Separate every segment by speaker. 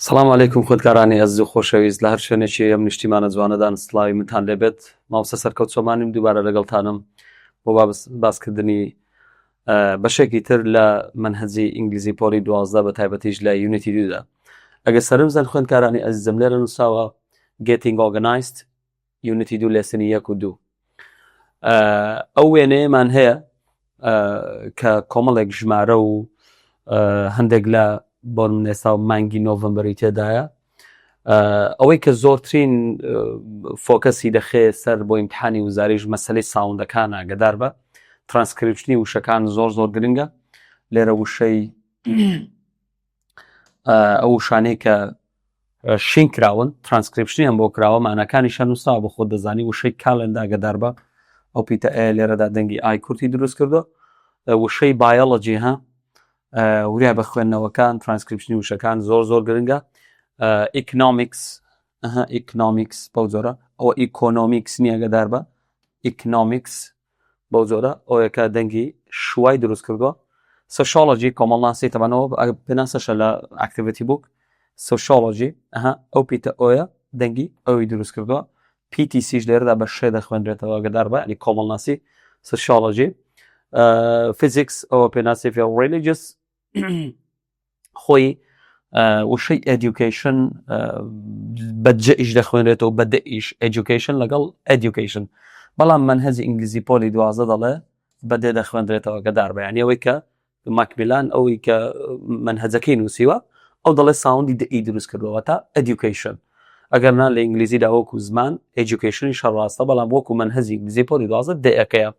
Speaker 1: سلام علیکم خۆتکارانی ئەزیز و خۆشەویست لە هەر شوێنێکی ئەم نیشتیمانە جوانەدان سڵاوی منتان لێبێت مامۆستا سەرکەوت چۆمانیم دووبارە لەگەڵتانم بۆ باسکردنی بەشێکی تر لە منهەجی ئینگلیزی پۆلی 12 بە تایبەتیش لە یونیتی 2دا. ئەگەر سەرم زەن خوێندکارانی ئەزیزم لێرە نووساوە Getting Organized یونیتی 2 لێسنی 1 و 2. ئەو وێنەیەمان هەیە کە کۆمەڵێک ژمارە و هەندێک لە بۆ ئێستا مانگی نۆڤەمبەری تێدایە ئەوەی کە زۆرترین فۆکەسی دەخێ سەر بۆ ئیمتحانی وزاریش مەسەلەی ساوندەکانە ئاگدار بە ترانسکریپشنی وشەکان زۆر گرنگە لێرە وشەی ئەو وشانەی کە شین کراون ترانسکریپشنی هەم بۆ کراوە مانەکانیشان نووساوە بە خۆت دەزانی وشەی کالندا ئاگدار بە ئەو پیتە لێرەدا دەنگی ئای کورتی دروست کردو وشەی بایۆلۆجی ها وریای بە خوێندنەوەکان ترانسکریپشنی وشەکان زۆر گرنگە ئیکنۆمیکس بەو جۆرە ئەوە ئیکۆنۆمیکس نییە ئاگدار بە ئیکنۆمیکس بەو جۆرە ئەوەکە دەنگی شوای دروست کردووە سۆشیۆلۆجی کۆمەڵناسی تەمانەوە پێناسەشە لە ئاکتیڤیتی بووک سۆشیۆلۆجی ئەو پیتە ئۆیە دەنگی ئەوی دروست کردووە PTCش لێرەدا بە شێ دەخوێنرێتەوە ئاگدار بە ینی کۆمەڵناسی سۆشیۆلۆجی فیزیکس ئەوە پێناسی ریلیجیەس خۆی وشەی ئێدیوکیشن بەجە ئیش دەخوێنرێتەوە بەدە ئیش ئێدیوکیشن لەگەڵ ئێدیوکیشن بەڵام منهەجی ئینگلیزی پۆلی 12 دەڵێ بەدێ دەخوێنرێتەوە ئاگدار بە یعنی ئەوەی کە ماکمیلان ئەوەی کە منهەجەکەی نووسیوە ئەو دەڵێ ساوندی دە ئی دروست کردووە تا ئێدیوکیشن ئەگەرنا لە ئینگلیزیدا وەکو زمان ئێدیوکیشنی شەڕاستە بەڵام وەکو منهەجی ئینگلیزی پۆلی 12 دەیەکەیە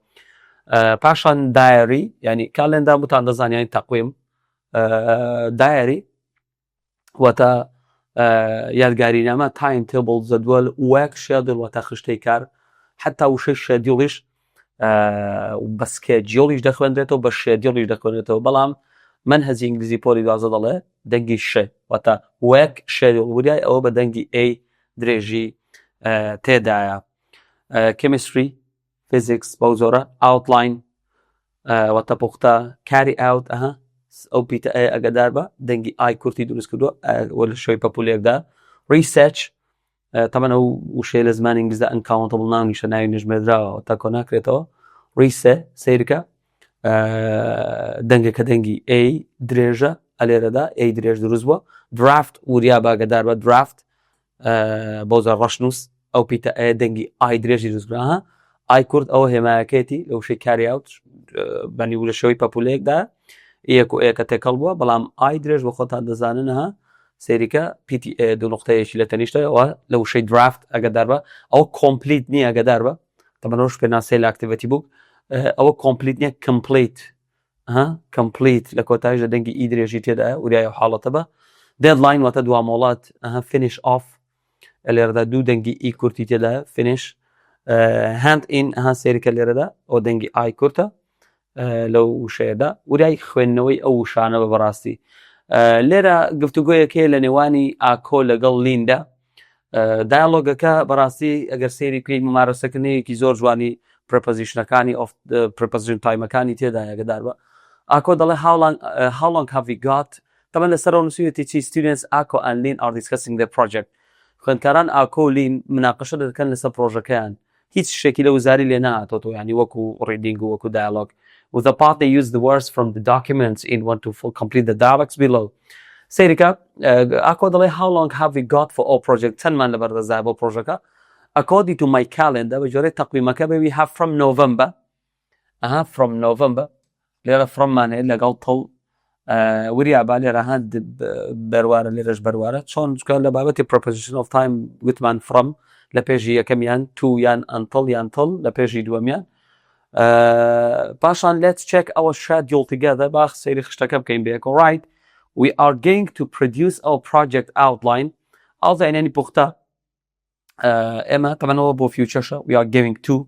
Speaker 1: پاشان دایری ینی کالێندا بوتان دەزانانی تەقویم دایری وەتە یادگارینامە تایم تێبڵ جەدوەل وەک شێدڵ وەتە خشتەی کار حتا وشەی شێدیڵیش بە سکێجیۆڵیش دەخوێنرێتەوە بە شێدیڵیش دەخوێنێتەوە بەڵام منهەجی ئینگلیزی پۆلی 12 دەڵێ دەنگی شێ وەتە وەک شێدیڵ وریای ئەوە بە دەنگی ئەی درێژی تێدایە کێمیستری فیزیکس بەو زۆرە ئاوتلاین وەتە پوختە کاری ئاوت ئەو پیتە ئەگەدار بە دەنگی ئای کورتی دروست کردووە وە لە شوی پەپولێکدا ریسەرچ تەمەن ئەو وشەیە لە زمانی ئینگلیزدا ئەنکاونتەبڵ ناونیشە ناوی نژمێدراوە تا کۆ ناکرێتەوە ریسە سیرکە دەنگەکە دەنگی ئەی درێژە ئەلێرەدا ئەی درێژ دروست بووە درافت وریا باگەدار بە درافت بۆ زە ڕەشنووس ئەو پیتە دەنگی ئای درێژی دروستکرا ئای کورد ئەوە هێمایەکەیەتی لە وشەی کاری ئاوت بەنی و لە شەوەی پەپولەیەکدا ئەک و ئەکە تێکەڵ بووە بەڵام ئای درێژ بە خۆتان دەزاننەها سێریکە پیتی دو نقطەیەکی لە تەنیشتەوە لە وشەی درافت ئەگەدار بە ئەوە کۆمپلیت نییە ئەگەدار بە تەمەنەوەش پێناسەی لە ئاکتیڤیتی بوو ئەوە کۆمپلیت نییە کمپلیت لە کۆتایش لە دەنگی ئی درێژی تێدایە وریای حاڵەتە بە دێدلاین واتە دوامۆڵات فینیش ئاف لێرەدا دوو دەنگی ئی کورتی تێدایە فینیش هاند ئین سێریکە لێرەدا ئەو دەنگی ئای کورتە لەو وشەیەدا وریای خوێندنەوەی ئەو وشانە بە بەڕاستی لێرە گفتوگۆیەکەیە لە نێوانی ئاکۆ لەگەڵ لیندا دایالۆگەکە بەڕاستی ئەگەر سێری بکەین ممارەسەکردنەیەکی زۆر جوانی پرپۆزیشنەکانی پرپۆزیشن تایمەکانی تێدایە ئاگدار بە ئاکۆ دەڵێ how long have we got تەمەن لەسەرەوە نووسیوێتی چی students ئاکۆ and lean are discussing their project خوێندکاران ئاکۆ و لین مناقەشە دەکەن لەسەر پرۆژەکەیان هیچ شتێکی لە وزاری لێ نهاتۆ ینی وەکو ڕیدینگ و وەکو دایالۆگ with the part they use the words from the documents in want to complete the dialogues below. سیرکە ئاکۆ دەڵێ how long have we got for all project چەندمان لە بەردەستدا بۆ پرۆژەکە according to my calendar بە جۆرەی تەقویمەکە we have from November from November لێرە fromمان هەیە لەگەڵ تڵ وریابا لێرە هەند بەروارە لێرەش بەروارە چۆن لە بابەتی proposition of time وتمان from لە پێشی یەکەمیان تو یان ئەنتڵ یان تڵ لە پێشی دووەمیان پاشان let's check our schedule together باخ سەیری خشتەکە بکەین بێکۆ right we are going to produce our project outline ئاڵزینێنی پوختە ئێمە تەمەنەوە بۆ futureشە we are going to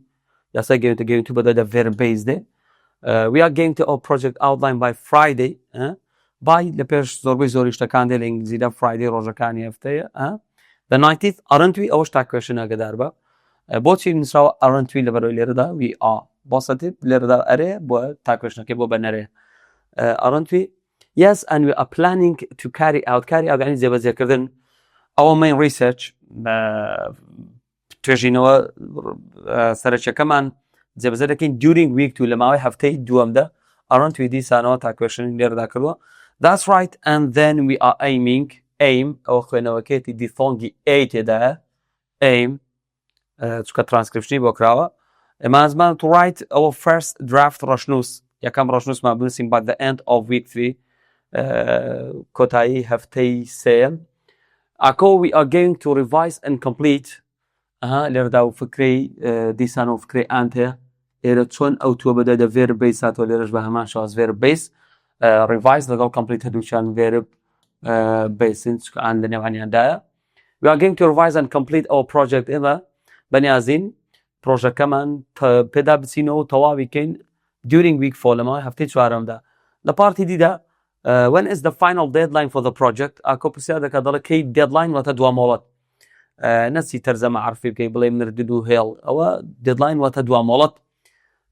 Speaker 1: یاسای going to بەدەدە verb based we are going to our project outline by Friday by لە پێش زۆربەی زۆری شتەکان دێ لە ئینگلیزیدا Friday ڕۆژەکانی هەفتەیە the 90th aren't we ئەوەش تا کوێشن ئاگدار بە بۆچی نووسراوە aren't we لەبەرەوەی لێرەدا we are بۆسەتی لێرەدا ئەرێ بۆ تا کوێشنەکەی بۆ بەنەرێ aren't we yes and we are planning to carry out يعني جێبەجێکردن our main research توێژینەوە سەرچەکەمان جێبەجێ دەکەین during week 2 لە ماوەی هەفتەی دووەمدا ئەڕەن توی دیسانەوە تا کوێشن لێرەدا کردووە. That's right and then we are aim ئەوە خوێنەوەکێتی دیفۆنگی A تێدایە aim چکە ترانسکریپشنی بۆ کراوە ئێمە زمان to write our first draft ڕەشنووس یەکەم ڕەشنووسمان بنووسین by the end of week 3 کۆتایی هەفتەی سێم ئاکۆ we are going to revise and complete لێرەدا و فکرەی دیسان و فکرەی ئانت هەیە ئێرە چۆن ئەو تووە بەدەدە verb base هاتووە لێرەش بە هەمان شێوەز verb base revise لەگەڵ complete هەردووچیان verb base چکە ئان لە نێوانیاندایە. We are going to revise and complete our project ئێمە بەنیازین پرۆژەکەمان پێدا بچینەوە و تەواوی بکەین during week 4 لەماوەی هەفتەی چوارەمدا. لە پارتی دیدا when is the final deadline for the project ئاکۆ پرسیار دەکات دەڵێ کەی deadline واتە دوامۆڵەت نەچی تەرجەمە عەرفی بکەی بڵێ مردن و هێڵ ئەوە deadline واتە دوامۆڵەت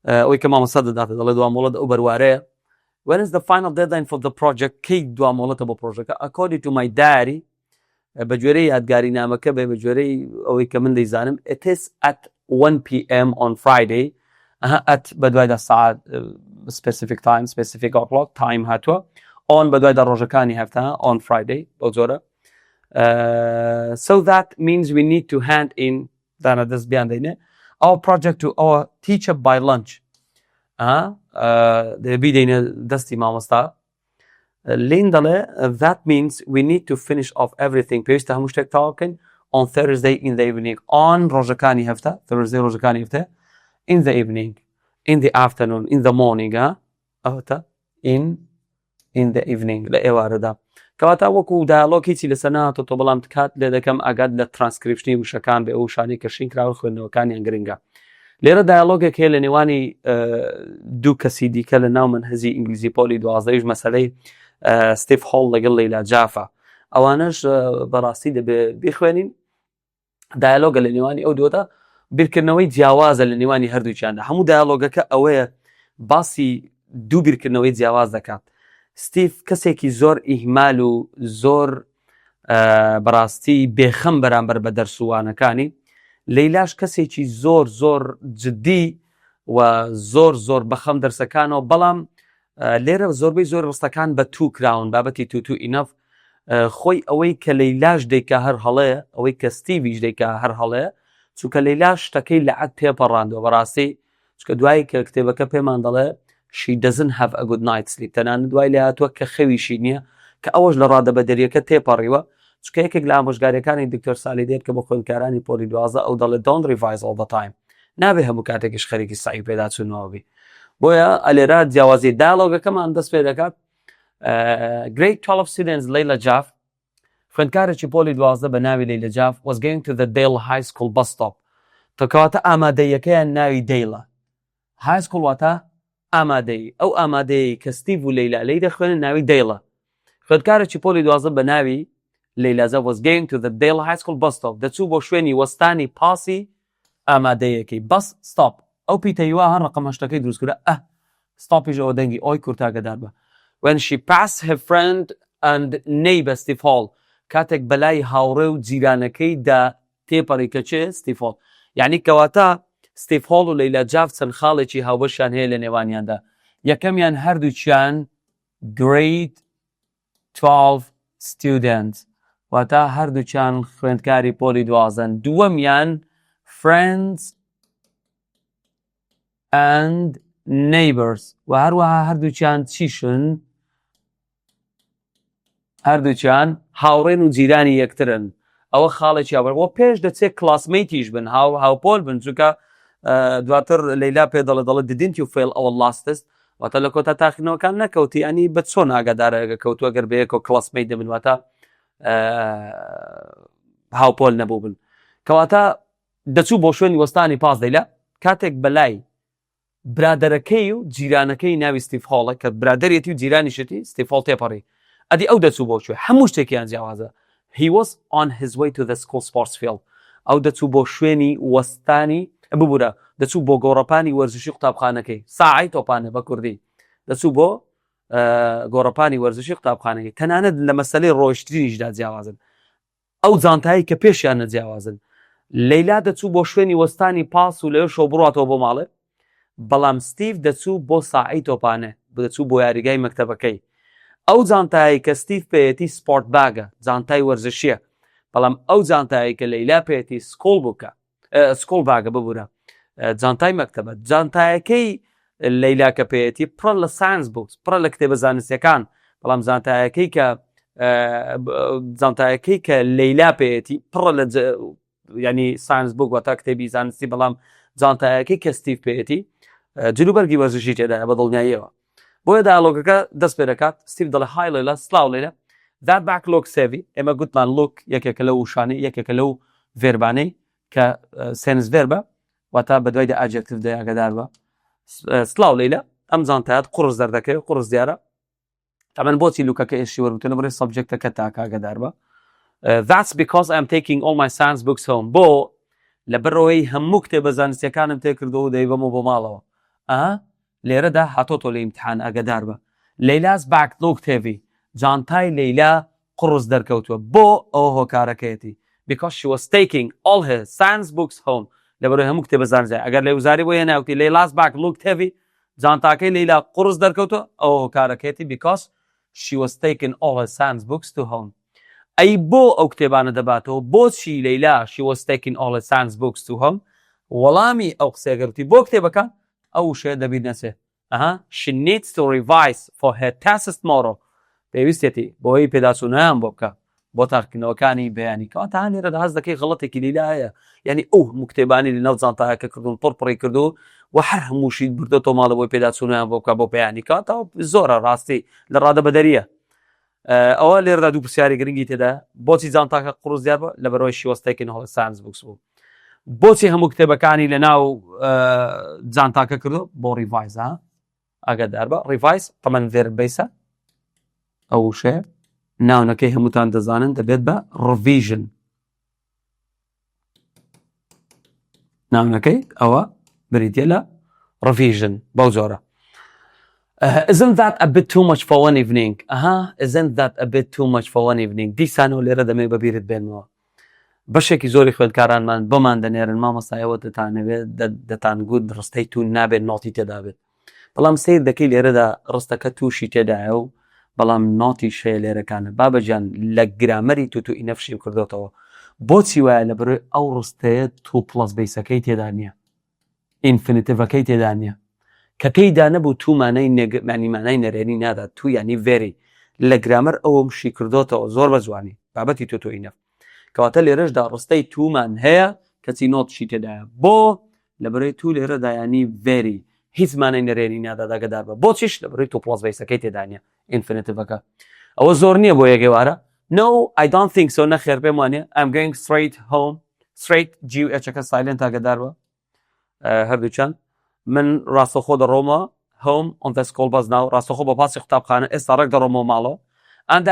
Speaker 1: ئەوەی کە مامۆستا دەداتە دەڵێ دوامۆڵەت ئەو بەروارەیە. when is the final deadline for the project کەی دوامۆڵەتە بۆ پرۆژەکە according to my diary بە گوێرەی یادگاری نامەکە بێ بە گوێرەی ئەوەی کە من دەیزانم it is at 1 p.m. on Friday at بەدوایدا ساعت specific time specific o'clock time هاتووە on بەدوایدا ڕۆژەکانی هەفتە on Friday بۆ جۆرە so that means we need to hand in دانە دەست بیان دەینێ our project to our teacher by lunch دەبی دەینێ دەستی مامۆستا لین دەڵێ that means we need to finish off everything پێویستە هەموو شتێک تەواو بکەین on Thursday in the evening on ڕۆژەکانی هەفتە Thursday ڕۆژەکانی هەفتە in the evening in the afternoon in the morning ئەوەتە in the evening لە ئێوارەدا کەواتە وەکو دایالۆگ هیچی لەسەر نهاتۆ تۆ بەڵام کات لێ دەکەم ئاگات لە ترانسکریپشنی وشەکان بێ ئەو شانی کە شین کراوە خوێندنەوەکانیان گرنگە. لێرە دایالۆگێک هەیە لە نێوانی دوو کەسی دیکە لە ناو منهەجی ئینگلیزی پۆلی 12 مەسەلەی ستیف هۆڵ لەگەڵ لەیلا جافە ئەوانەش بەڕاستی دەبێ بیخوێنین دایالۆگە لە نێوانی ئەو دووەدا بیرکردنەوەی جیاوازە لە نێوانی هەردووچیاندا هەموو دایالۆگەکە ئەوەیە باسی دوو بیرکردنەوەی جیاواز دەکات. ستیف کەسێکی زۆر ئیهمال و زۆر بەڕاستی بێخەم بەرامبەر بە دەرسوانەکانی لەیلاش کەسێکی زۆر زۆر جددی و زۆر بەخەم دەرسەکانەوە بەڵام لێرە زۆربەی زۆر ڕستەکان بە تو کراون بابەتی تو ئینەف خۆی ئەوەی کە لەیلاش دەیکا هەر هەڵەیە ئەوەی کە ستیڤیش دەیکا هەر هەڵەیە چونکە لەیلاش شتەکەی لە عەد پێپەڕاندەوە بەڕاستی چونکە دوایی کە کتێبەکە پێمان دەڵێ she doesn't have a good night's sleep تەنانەت دوای لێ هاتووە کە خەویشی نییە کە ئەوەش لە ڕادەبەدەریەکە تێپەڕیوە چونکە یەکێک لە ئامۆژگاریەکانی دکتۆر سالیدێت کە بۆ خوێندکارانی پۆلی 12 ئەو دەڵێ don't revise all the time نابێ هەموو کاتێکیش خەریکی سعی پێدا چوونەوەبی بۆیە ئەلێرا جیاوازی دایالۆگەکەمان دەست پێ دەکات. grade 12 students Layla Jaff خوێندکارێکی پۆلی 12 بە ناوی Layla Jaff was going to the Dale High School bus stop تەکەواتە ئامادەیەکەیان ناوی دەیڵە High School واتە ئامادەی ئەو ئامادەی کە ستیڤ و لەیلا لەی دەخوێنن ناوی دەیڵە خوێندکارێکی پۆلی 12 بە ناوی Layla Jaff was going to the Dale High School bus stop دەچوو بۆ شوێنی وەستانی پاسی ئامادەیەکەی bus stop ئەو پیتەیوە هەر ڕقم هەشتەکەی دروستکرا ستاپیش ئەوە دەنگی ئۆی کورتاگەدار بە when she passed her friend and neighbor Steve Hall کاتێک بەلای هاوڕێ و جیرانەکەی دا تێپەڕی کە چێ ستیڤ هۆڵ یعنی کەواتە ستیڤ هۆڵ و لەیلا جاف چەند خاڵێکی هاوبەشیان هەیە لە نێوانیاندا یەکەمیان هەردووچیان grade 12 students واتە هەردووچیان خوێندکاری پۆلی 12 دووەمیان friends and neighbors و هەروەها هەردووچیان چیشن هەردووچیان هاوڕێن و جیرانی یەکترن ئەوە خاڵێکی هاوڕێ پێش دەچێت کلاسمیتیش بن هاوپۆل بن چونکە دواتر لەیلا پێ دەڵێ didn't you fail our last test واتە لە کۆتا تاقینەوەکان نەکەوتی ئەنی بە چۆن ئاگادارە کەوتووە گەر بەیەکەوە کلاسمیت دەبن واتە هاوپۆل نەبوو بن کەواتە دەچوو بۆ شوێنی وەستانی پاس دەیلا کاتێک بەلای برادەرەکەی و جیرانەکەی ناوی ستیڤ هۆڵە کە برادەرێتی و جیرانیشتی ستیڤ هۆڵ تێپەڕی ئەدی ئەو دەچوو بۆ شوێ هەموو شتێکیان جیاوازە he was on his way to the school sports field ئەو دەچوو بۆ شوێنی وەستانی ببوورە دەچوو بۆ گۆڕەپانی وەرزشی قوتابخانەکەی ساعی تۆپانە بە کوردی دەچوو بۆ گۆڕەپانی وەرزشی قوتابخانەکەی تەنانەت لە مەسەلەی ڕۆیشتنیشدا جیاوازن ئەو جانتایی کە پێشیان نەجیاوازن لەیلا دەچوو بۆ شوێنی وەستانی پاس و لەوێ شەو بڕاتەوە بۆ ماڵێ بەڵام ستیڤ دەچوو بۆ ساعەی تۆپانە دەچوو بۆ یاریگای مەکتەبەکەی ئەو جانتایی کە ستیڤ پێیەتی سپۆرت باگە جانتای وەرزشیە بەڵام ئەو جانتایی کە لەیلا پێێتی سکۆڵ بووکە سکۆڵ باگە ببوورە جانتای مەکتەبە جانتایەکەی لەیلا کە پێێتی پڕە لە ساینس بوو پڕە لە کتێبە زانستیەکان بەڵام جانتایەکەی کە لەیلا پێێتی پڕە لە ینی ساینس بوو واتە کتێبی زانستی بەڵام جانتایەکەی کە ستیڤ پێێتی جلوبەرگی وەرزشی تێدایە بە دڵنیاییەوە بۆیە دایالۆگەکە دەست پێ دەکات ستیڤ دەڵێ های لەیلا سلااو لەیلا that back look savvy ئێمە گوتمان لوک یەکێکە لەو وشانەی یەکێکە لەو ڤێربانەی کە سێنس ڤێربە واتە بە دوای ئاجێکتیڤ دەیاگەدار بە سلااو لەیلا ئەم جانتایەت قوڕس دەردەکەی قوڕس دیارە تەمەەن بۆچی لوکەکە ئێشی وەرگتە لە بڕێ سەبجێکتەکە تاکاگەدار بە that's because I'm taking all my science books home بۆ لە بەرەوەی هەموو کتێبە زانستیەکانم تێکردەوە و دەیبەمە بۆ ماڵەوە لێرەدا هاتۆتۆ لە ئیمتحان ئاگدار بە لەیلاس باک لوک تێڤی جانتای لەیلا قڕس دەرکەوتووە بۆ ئەوە هۆکارەکەیەتی because she was taking all her science books home لە بەرەوەی هەموو کتێبە زانستیە ئەگەر لە وزاری بۆ هێناوتی لەیلاس باک لوک تێڤی جانتاکەی لەیلا قڕس دەرکەوتووە ئەوە هۆکارەکەیەتی because she was taking all her science books to home ئەی بۆ ئەو کتێبانە دەباتەوە بۆچی لەیلا she was taking all her science books to home وەڵامی ئەو قسەگەرتی بۆ کتێبەکان ئەو شێ دەبی نەچێ she needs to revise for her test tomorrow پێویستێتی بۆی پێداچوونیان بۆ بکە بۆ تاقیکردنەوەکانی بەیانی کەواتە لێرە هەز دەکەی غەڵەتێکی لەیلا هەیە یعنی ئەو هەموو کتێبانی لە نەو جانتایەکە کردوون پڕی کردو و هەر هەمووشی بردەوە ماڵە بۆی پێداچوونیان بۆ بکە بۆ پەیانی کاتەوە زۆرە ڕاستی لە ڕادە بەدەریە ئەوە لێرەدا دوو پرسیاری گرنگی تێدا بۆچی جانتاکە قڕس دیار بە لە بەرەوەی she was taking all her science books بوو بۆچی هەموو کتێبەکانی لە ناو جانتاکە کردو بۆ ریڤایز ئاگادار بە ریڤایز تەمەەن ڤێربەیسە ئەو شێ ناونەکەی هەمووتان دەزانن دەبێت بە ڕڤیژن ناونەکەی ئەوە بریتە لە ڕڤیژن بەو جۆرە isn't that a bit too much for one evening isn't that a bit too much for one evening دیسانەوە لێرە دەمێ بەبیرت بێنەوە بەشێکی زۆری خوێندکارانمان بۆمان دەنێرن مامۆستایەوە دەتانەوێت دەتان گوت ڕستەی تو نابێت نۆتی تێدا بێت بەڵام سیر دەکەی لێرەدا ڕستەکە تووشی تێدایە و بەڵام نۆتی شەیە لێرەکانە بابەجان لە گرامەری تو ئینەفشی کردوتەوە بۆچی وایە لە بەروی ئەو ڕستەیە تو پڵس بەیسەکەی تێدا نییە ئینفینیتیڤەکەی تێدا نییە کەکەیدا نەبوو تومانەی مانیمانای نەرێنی نادات تو ینی ڤێری لە گرامەر ئەوم شی کردوتەوە زۆر بە جوانی بابەتی تو ئینەف کەواتە لێرەشدا ڕستەی تومان هەیە کەچی نۆتشی تێدایە بۆ لە بەرەوەی تو لێرەدا ینی ڤێری هیچ مانای نەرێنی ناداداگەدار بە بۆچیش لە بەرەوەی تو پڵس بەیسەکەی تێدا نییە ئینفینیتیڤەکە ئەوە زۆر نییە بۆ یەکێوارە no I don't think so نەخێر پێم وانێ I'm going straight home straight جیو ئەچەکە سایلنت ئاگەدار بە هەردووچەند من ڕاستەخۆ دەڕۆمە home on the school bus now ڕاستەخۆ بە پاسی قوتابخانە ئێستا ڕێک دەڕۆمەوە ماڵەوە and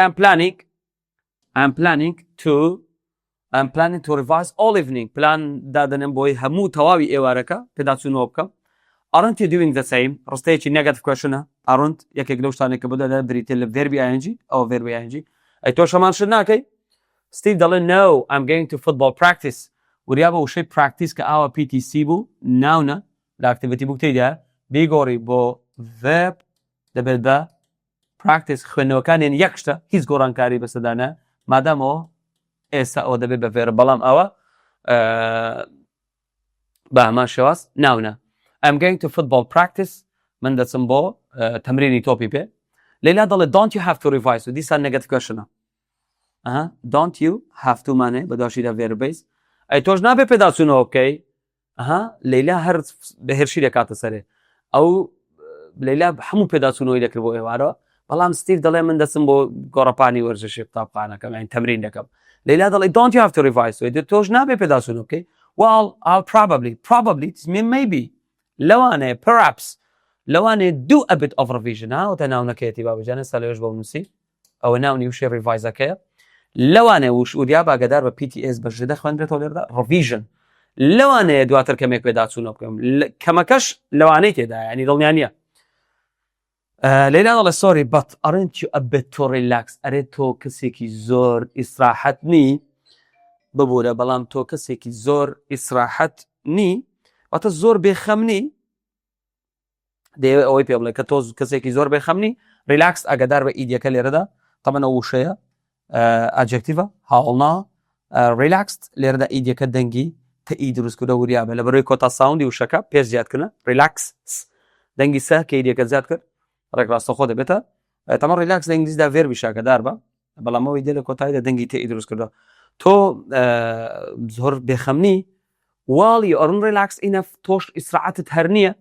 Speaker 1: I'm planning to revise all evening پلان دادنم بۆی هەموو تەواوی ئێوارەکە پێداچوونەوە بکەم aren't you doing the same ڕستەیەکی negative questionە aren't یەکێک لەو شتانێکە بدەدا بریتە لە verbi ing ئەو verbi ing ئەی تۆ شەمان شت ناکەی ستیڤ دەڵێ no I'm going to football practice وریا بە وشەی practice کە ئاوە PTC بوو ناونە لە ئاکتیڤیتی بوو کتێیدا بیگۆڕی بۆ verb دەبێت بە practice خوێندنەوەکانیان یەک شتە هیچ گۆڕانکاری بەسەدانە مادامەوە ئێستا ئەوە دەبێت بە verb بەڵام ئەوە بە هەمان شێواز ناونە I'm going to football practice من دەچم بۆ تەمرینی تۆپی پێ لەیلا دەڵێ don't you have to revise و دیسان negative questionە don't you have to مانێ بەداشیدا verb base ئەی تۆش نابێ پێداچوونەوە بکەی لەیلا هەر بەهێرشی دەکاتە سەرێ ئەو لەیلا هەموو پێداچوونەوەی دەکرد بۆ ئێوارەوە بەڵام ستیڤ دەڵێ من دەچم بۆ گۆڕەپانی وەرزشی قوتابخانەکەم یعنی تەمرین دەکەم لەیلا دەڵێ don't you have to revise تۆش نابێ پێداچوونەوە بکەی well I'll probably maybe لەوانەیە perhaps لەوانێ do a bit of revision وتە ناونەکەیەتی بابەجانە سەلێش بۆ نووسی ئەوە ناونی وشێ ریڤایزەکەیە لەوانێ وش وریا باگەدار بە PTS بەژدە خوێنرێتەوە لێرەدا revision لەوانەیە دواتر کەمێک پێداچوونەوە بکەم کەمەکەش لەوانەی تێدا ینی دڵنیان نییە لەیلا دەڵێ sorry but aren't you a bit too relaxed ئەرێ تۆ کەسێکی زۆر ئیسراحەت نی ببوورە بەڵام تۆ کەسێکی زۆر ئیسراحەت نی واتە زۆر بێخەمنی دەیەوێت ئەوەی پێ بڵێ کە تۆ کەسێکی زۆر بێخەمنی ریلاکس ئەگەدار بە ئیدیەکە لێرەدا تەمەنە وشەیە ئاجێکتیڤە هاوڵنا ریلاکس لێرەدا ئیدیەکە دەنگی تەئی دروستکردە وریابە لە بەرەوەی کۆتا ساوندی وشەکە پێش زیادکردنە ریلاکس دەنگی سە کە ئیدیەکە زیاد کرد ڕێکڕاستە خۆ دەبێتە تەمە ریلاکس لە ئینگلیزیدا ڤێربی شاکەدار بە بەڵام ئەوەی دێ لە کۆتاییدا دەنگی تەئی دروست کردەوە تۆ زۆر بێخەمنی while you aren't relaxed enough تۆش ئیسراحەتت هەر نییە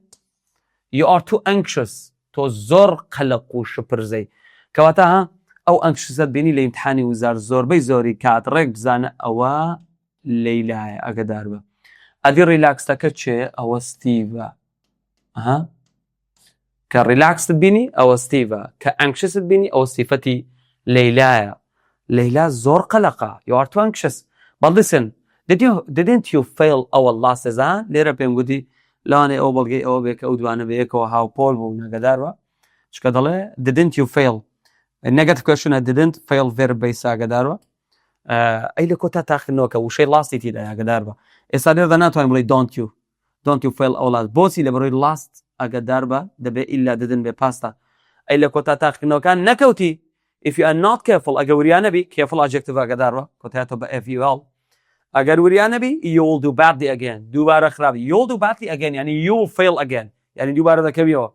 Speaker 1: you are too anxious تۆ زۆر قەلق و شپرزەی کەواتە ها ئەو ئەنکشست بینی لە ئیمتحانی وزار زۆربەی زۆری کات ڕێک بزانە ئەوە لەیلایە ئەگەدار بە ئەدی ریلاکسەکە چێ ئەوە ستیڤە کە ریلاکست بینی ئەوە ستیڤە کە ئەنکشست بینی ئەوە سیفەتی لەیلایە لەیلا زۆر قەلقە you are too anxious but listen didn't you fail our last exam لێرە پێم گوتی لانێ ئەو بەڵگەی ئەوە بێکە ئەو دوانە بەیەکەوە هاوپۆل بوو نەگەدارەوە چکە دەڵێ didn't you fail negative question didn't fail verb base ئاگەدارەوە ئەی لە کۆتا تاقیکردنەوەکە وشەی لاستی تیدا ئاگەدار بە ئێستا لێرەدا ناتوانین بڵێ don't you fail our last بۆچی لە بەڕۆی last ئاگەدار بە دەبێ ئیلا didn't بێ پاستا ئەی لە کۆتا تاقیکردنەوەکان نەکەوتی if you are not careful ئەگە وریانە بی careful adjective ئاگەدارەوە کۆتایەتەوە بە FUL ئەگەر وریانە بی you will do badly again دووبارە خراپی you will do badly again یعنی you will fail again یعنی دووبارە دەکەویەوە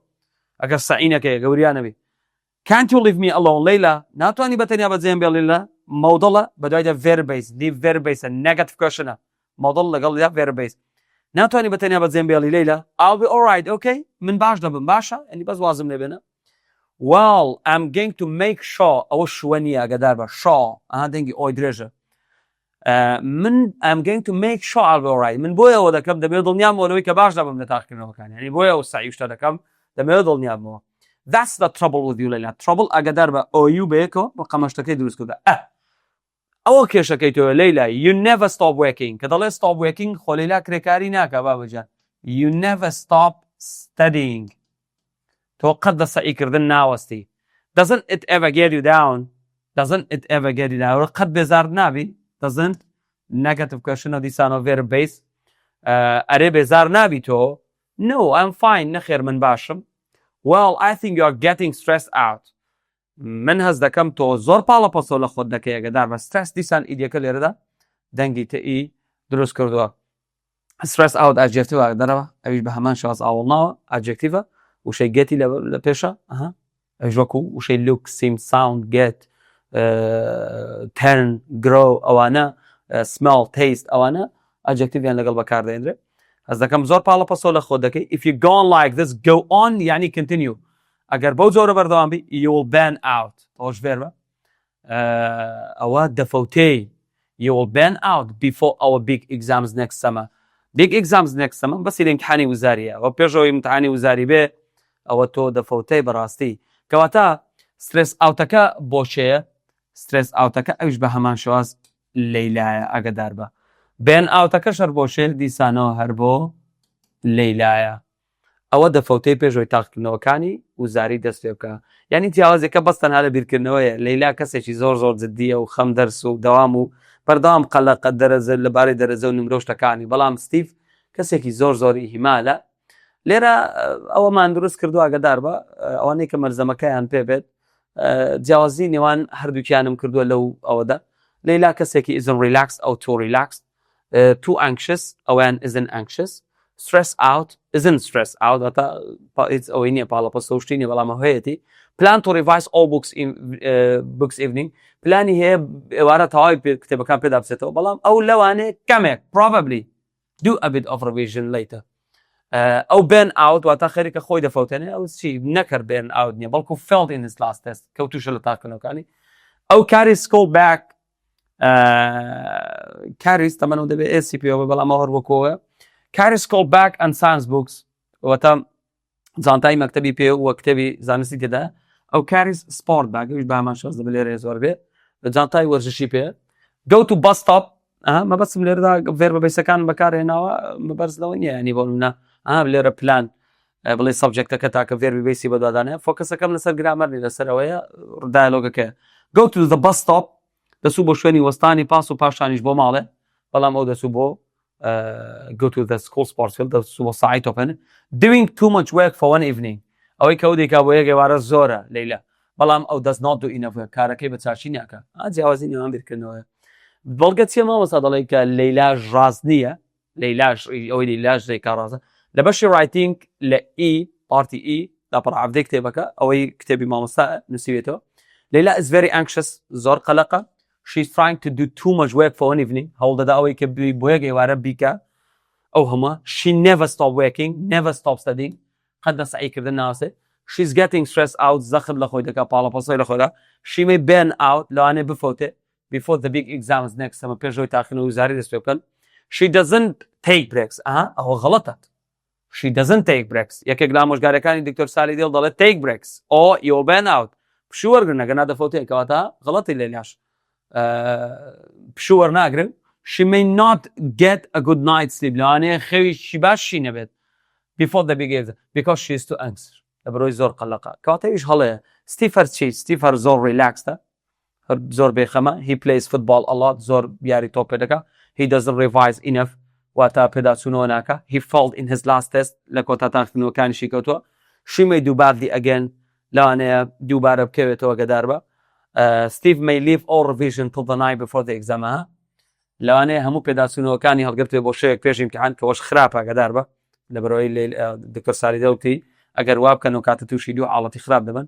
Speaker 1: ئەگەر سەعینەکەی ئەگە وریانە بی can't you leave me alone لەیلا ناتوانی بەتەنیا بەجێم بێ لەیلا مەودڵە بەدوایدا verb base leave verb base negative question مەودڵ لەگەڵ verb base ناتوانی بەتەنیا بەجێم بێڵی لەیلا I'll be alright okay من باش دەبم باشە ئەنی بەس وازم لێ بێنە well I'm going to make sure ئەوە شوەنی ئاگەدار بە sure ئەها دەنگی ئۆی درێژە من I'm going to make sure I'll be alright من بۆیە ئەوە دەکەم دەبێت دڵنیامەوەی کە باش دەبم لە تاقیکردنەوەکان ینی بۆیە ئەو سعی شتە دەکەم دەمەوێت دڵنیامەوە that's the trouble with you لەیلا trouble ئەگەدار بە ئۆیو بەیەکەوە بە قەمەشتەکەی دروست کردە ئەوە کێشەکەی تۆ لەیلا you never stop working کە دەڵێ stop working خۆ لەیلا کرێکاری ناکە بابەجان you never stop studying تۆ قەت لە سەعیکردن ناوەستی doesn't it ever get you down قەت بێزار نابی doesn't negative question of دیسانۆ verb base ئەرێ بێزار نابی تۆ no I'm fine نەخێر من باشم well I think you are getting stressed out من هەز دەکەم تۆ زۆر پاڵە پەسۆ لە خۆت دەکەی ئەگەدار بە stress دیسان ئیدیەکە لێرەدا دەنگی تەئی دروست کردووە stress out adjective ئەگەدارەوە ئەویش بە هەمان شێوەز ئاوڵناوە adjective وشەی گەتی لە پێشە ئەویش وەکو وشەی look seem sound get turn grow ئەوانە smell taste ئەوانە adjectivیان لەگەڵ بەکاردێنرێ هەز دەکەم زۆر پاڵە پەسۆ لە خۆت دەکەی if you go on like this go on یعنی continue ئەگەر بەو جۆرە بەردەوام بی you will burn out تۆش فێربە ئەوە دەفەوتەی you will burn out before our big exams next summer big exams next summer بەسی لە ئیمتحانی وزاریە ئەوە پێشەوەی ئیمتحانی وزاری بێ ئەوە تۆ دەفەوتەی بەڕاستی کەواتە سترس ئاوتەکە بۆچەیە سترس ئاوتەکە ئەوش بە هەمان شێواز لەیلایە ئەگەدار بە بێن ئاوتەکەش هەر بۆ شێر دیسانەوە هەر بۆ لەیلایە ئەوە دەفەوتەی پێشەوەی تاقیکردنەوەکانی وزاری دەست پێ بکە یعنی جیاوازێکە بەستەنها لە بیرکردنەوەیە لەیلا کەسێکی زۆر زۆر جددیە و خەم دەرس و دەوام و بەردەوام قەلەقە دەرەزە لەبارەی دەرەزە و نمرە شتەکانی بەڵام ستیڤ کەسێکی زۆر زۆری هیمالە لێرە ئەوەمان دروست کردو ئاگدار بە ئەوانەی کە مەرزەمەکەیان پێ بێت جیاوازی نێوان هەردووکیانم کردووە لەو ئەوەدا لەیلا کەسێکی isn't relaxed ئەو too relaxed too anxious ئەویان isn't anxious stress out isn't stress out ئەوەی نییە پاڵەپەستە و شتی نیە بەڵام هەیەتی plan to revise all books evening پلانی هەیە ئێوارە تەواوی کتێبەکان پێدا بچێتەوە بەڵام ئەو لەوانەیە کەمێک probably do a bit of revision later ئەو burn out واتە خەریکە خۆی دەفەوتێنێ ئەو چی نەکرد burn out نییە بەڵکو failed in his last test کەوتوشە لە تاقیکردنەوەکانی ئەو carry school back carries تەمەنەوە دەبێت SCP بەڵام ئەو هەروەکەوە carry school bag and science books واتە جانتای مەکتەبی پێ وە کتێبی زانستی تێدا ئەو carries sport bag ویش بە هەمان شێوەز دەبێت لێرە زۆر بێ جانتای وەرزشی پێ go to bus stop مەبەستم لێرەدا verb بەیسەکان بەکارهێناوە مەبەرز لەوە نییە ینی بۆ نمونە لێرە پلان بڵێ سەبجەکتەکە تاکە ڤێربی بەیسی بەدوادانەیە فۆکەسەکەم لەسەر گرامەرنی لەسەرەوەیە دایلۆگەکە go to the bus stop دەسوو بۆ شوێنی وەستانی پاس و پاشانیش بۆ ماڵێ بەڵام ئەو دەسوو بۆ go to the school sports field دەسوو بۆ ساعی تۆپێن doing too much work for one evening ئەوەی کە ئەو دێکا بۆ یەک ئێوارە زۆرە لەیلا بەڵام ئەو does not do enough work کارەکەی بە چاچی ناکە جیاوازی نێوان بیرکردنەوەیە بەڵگە چیە مامۆستا دەڵێ کە لەیلاش ڕاست نییە لەیلاش ئەوەی لەیلاش دەیکا ڕازە لە بەشی ڕایتینگ لە پارتی لاپەڕعەبدەی کتێبەکە ئەوەی کتێبی مامۆستا نووسیوێتەوە لەیلا is very anxious زۆر قەلەقە she's trying to do too much work for one evening هەوڵ دەدا ئەوەی کە بۆ یەک ئێوارە بیکە ئەو هەمووە she never stop working never stop studying قەت دەسعیکردن ناوسێ she's getting stressed out زەخم لە خۆی دەکا پاڵەپەسەی لە خۆیدا she may burn out لەوانێ بفەوتێ before the big exams next summer پێشەوەی تاقینەوەی وزاری دەست پێ بکەن she doesn't take breaks ئەوە غەڵەتە she doesn't take breaks یەکێک لە ئامۆژگارەکانی دکتۆر سالی دێڵ دەڵێت take breaks or you'll burn out پشوو وەرگرن ئەگەر نادەفەوتێ کەواتە غەڵەتی لێلاش پشوو وەرناگرن she may not get a good night's sleep لەوانەیە خەویشی باشی نەبێت before the big exam because she is too anxious لەبەرەوەی زۆر قەلەقە کەواتەویش هەڵەیە ستیفەر چی ستیفەر زۆر ریلاکسە زۆر بێخەمە he plays football a lot زۆر یاری تۆپ پێ دەکا he doesn't revise enough واتە پێداچوونەوە ناکە he failed in his last test لە کۆتا تاقینەوەکانیشی کەوتووە she may do badly again لەوانەیە دووبارە بکەوێتەوە گەدار بە Steve may leave all revision till the night before the exam لەوانەیە هەموو پێداچوونەوەکانی هەڵگرتوێ بۆ شەیەک پێش ئیمتیحان کەەوەش خراپە گەدار بە لەبەرەوەی دکتۆر سالی دەوتی ئەگەر وا بکەن و کاتە تووشی دوو حاڵەتی خراپ دەبن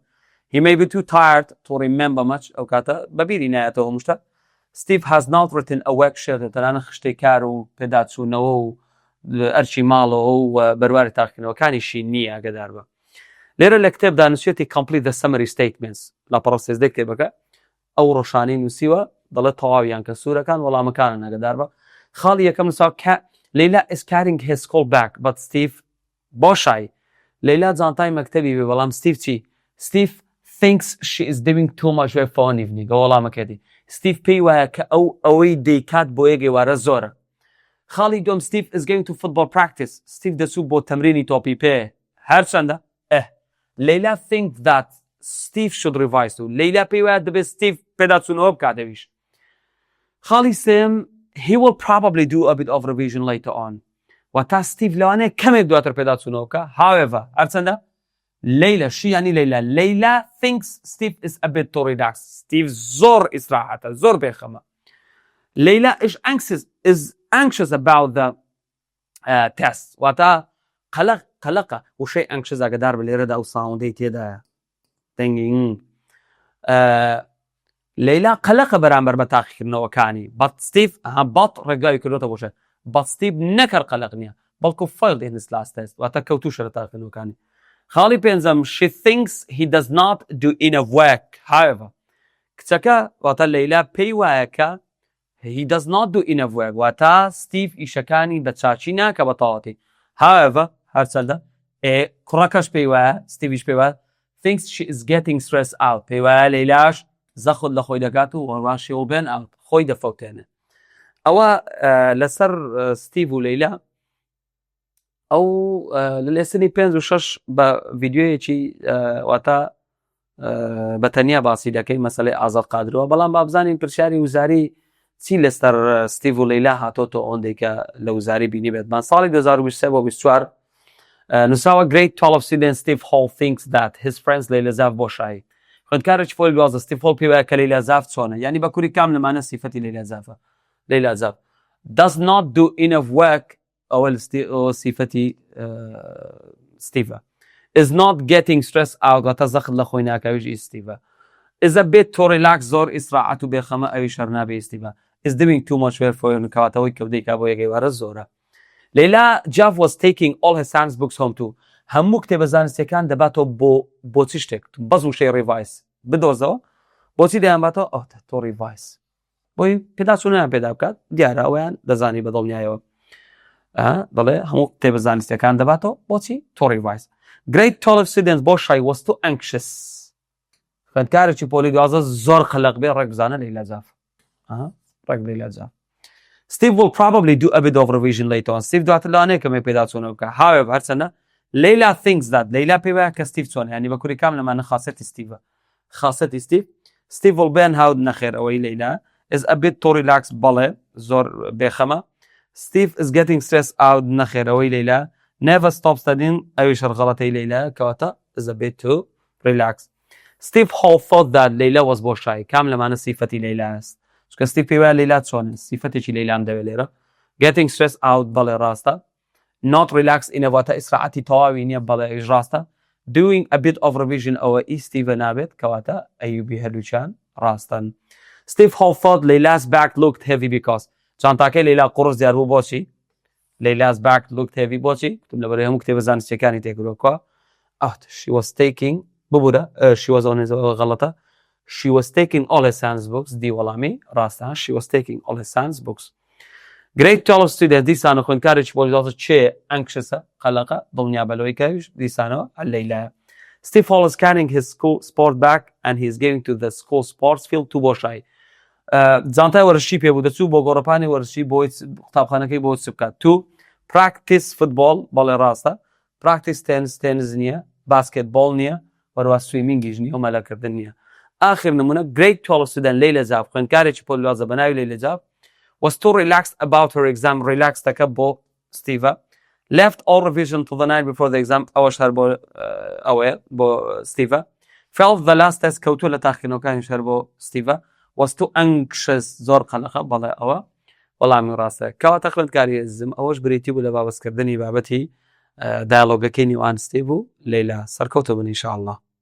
Speaker 1: he may be too tired to remember much ئەو کاتە بەبیری نایەتەوە هەموو شتە Steve has not written a worksheet تەنانە خشتەی کار و پێداچوونەوە و ئەرچی ماڵەوە و بەرواری تاقینەوەکانیشی نییە گەدار بە لێرە لە کتێبدا نووسێتی complete the summary statements لاپەڕە سێزدەی کتێبەکە ئەو ڕۆژانەی نووسیوە دەڵێت تەواویان کە سوورەکان وەڵامەکانە نەگەدار بە خاڵی یەکەم نووساو Layla is carrying his school bag but Steve بۆشای لەیلا جانتای مەکتەبی بێ بەڵام Steve چی Steve thinks she is doing too much work for one evening وەڵامەکەتی Steve پێی وایە کە ئەوەی دەیکات بۆ یەک ئێوارە زۆرە خاڵی دوم Steve is going to football practice Steve دەچوو بۆ تەمرینی تۆپی پێ هەرچەندە Layla think that Steve should revise too Layla پێی وایە دەبێت Steve پێداچوونەوە بکاتەویش خاڵی سێم he will probably do a bit of revision later on واتە Steve لەوانەیە کەمێک دواتر پێداچوونەوە بکە however هەرچەندە Layla شی ینی Layla thinks Steve is a bit too relaxed Steve زۆر ئیسراحەتە زۆر بێخەمە Layla is anxious about the test واتە قەلەقە وشەی anxious ئاگدار بە لێرەدا و ساوندەی تێدایە دەنگی Layla قەلەقە بەرامبەر بە تاقیکردنەوەکانی but Steve بەڵ ڕێگاوی کردوتە بۆشە but Steve نەکەر قەلەق نییە بەڵکو failed in his last test واتە کەوتوو شەرە تاقیکردنەوەکانی خاڵی پێنجەم she thinks he does not do enough work however کچەکە واتە Layla پێی وایە کە he does not do enough work واتە Steve ئیشەکانی بە چاچی ناکە بە تەواوەتی however هەرچەندە کوڕەکەش پێی وایە Steveish پێی وایە thinks she is getting stressed out پێی وایە Laylaش زەخت لە خۆی دەکات و وەڕوا she will burn out خۆی دەفەوتێنێ ئەوە لەسەر Steve و Layla ئەو لە لێسنی 5 و 6 بە ڤیددیۆیەکی واتە بەتەنیا باسی دەکەی مەسەلەی ئازاد قادرەوە بەڵام بابزانین پرسیاری وزاری چی لەسەر Steve و Layla هاتۆتۆ ئەوەندەی کە لە وزاری بینی بێتمان ساڵی 2023 بۆ 24 نووساوە Grade 12 student Steve Hall thinks that his friends Layla Zaff بۆشایی خوێندکارێکی فۆلی 12 Steve Hall پێی وایە کە Layla Zaff چۆنە ینی بە کووری کام لەمانە سیفەتی Layla Zaff does not do enough work ئەوە سیفەتی Steve is not getting stressed out واتە زەخت لە خۆی ناکەویژی Steve is a bit too relaxed زۆر ئیسراحەت و بێخەمە ئەوی شەرنابێ Steve is doing too much work for کەواتەوەی کەودەیکا بۆ یەکەی وارە زۆرە Layla Jaff was taking all his science books home too هەموو کتێبە زانستیەکان دەباتەوە بۆ چی شتێک بەز وشەی ڕیڤایس بدۆزەوە بۆچی دەیانباتەوە تۆ ڕیڤایس بۆی پێداچوونیان پێدا بکات دیارە ئەویان دەزانی بەدڵنیایەوە دەڵێ هەموو کتێبە زانستیەکان دەباتەوە بۆچی تۆ ڕیڤایس Grade 12 students بۆشای was too anxious خوێندکارێکی پۆلی 12 زۆر قەلەق بێ ڕێک بزانە Layla Zaff ڕێک Layla Zaff Steve will probably do a bit of revision later on Steve دواتر لەوانەیە کەمێک پێداچوونەوە بکە however هەرچەندە Layla thinks that Layla پێ وایە کە ستیف چۆنە ینی بە کوری کام لەمانە خاصەتی ستیڤە خاصەتی ستیڤ will بێن هاود نەخێر ئەوەی Layla is a bit too relaxed بەڵێ زۆر بێخەمە Steve is getting stressed out نەخێر ئەوەی Layla never stop studying ئەویش غەڵەتەی Layla کەواتە is a bit too relaxed Steve Hall thought that Layla was بۆ شای کام لەمانە سیفەتی Layla است چونکە Steve پێی وایە Layla چۆن سیفەتێکی Layla دەوێت لێرە getting stressed out بەڵێ ڕاستە not relaxed in واتە ئیسراحەتی تەواوی نییە بەڵێ ئەویش ڕاستە doing a bit of revision ئەوە Steve نابێت کەواتە ئەیوبی هەردووچیان ڕاستن Steve Hall thought Layla's back looked heavy because چانتاکەی Layla قوڕس دیار بوو بۆچی Layla's back looked heavy بۆچی کتم لەبەرەوەی هەموو کتێبە زانستیەکانی تێکردووە she was taking ببوورە she was on غەڵەتە she was taking all his science books دی وەڵامی ڕاستە she was taking all his science books Great 12 student دیسانە خوێندکارێکی پۆلیزۆڵە چێ ئەنکشسە قەلەقە دڵنیا بەلەوەی کەویش دیسانەوە Layla Steve Hall is carrying his school sport bag and he is going to the school sports field to بۆ شای جانتای وەرزشی پێ بوو دەچوو بۆ گۆڕەپانی وەرزشی بۆی قوتابخانەکەی بۆ چ بکات to practice football بەڵێ ڕاستە practice tennis نییە basketball نییە وەروە سویمینگیش نییە و مەلەکردن نییە آخر نمونە Great 12 student Layla Jaff خوێندکارێکی پۆلیۆزە بە ناوی Layla Jaff was too relaxed about her exam relaxed دەکە بۆ Steve left all revision to the night before the exam ئەوەش هەر بۆ ئەوەیە بۆ Steve felt the last test کەوتووە لە تاقیکردنەوەکانیش هەر بۆ Steve was too anxious زۆر قەلەقە بەڵێ ئەوە وەڵامی ڕاستە کەواتە خوێندکاری عزیزم ئەوەش بریتی بوو لە بابەتکردنی بابەتی دایالۆگەکەی نێوان Steve و Layla سەرکەوتە بن ئینشاءالله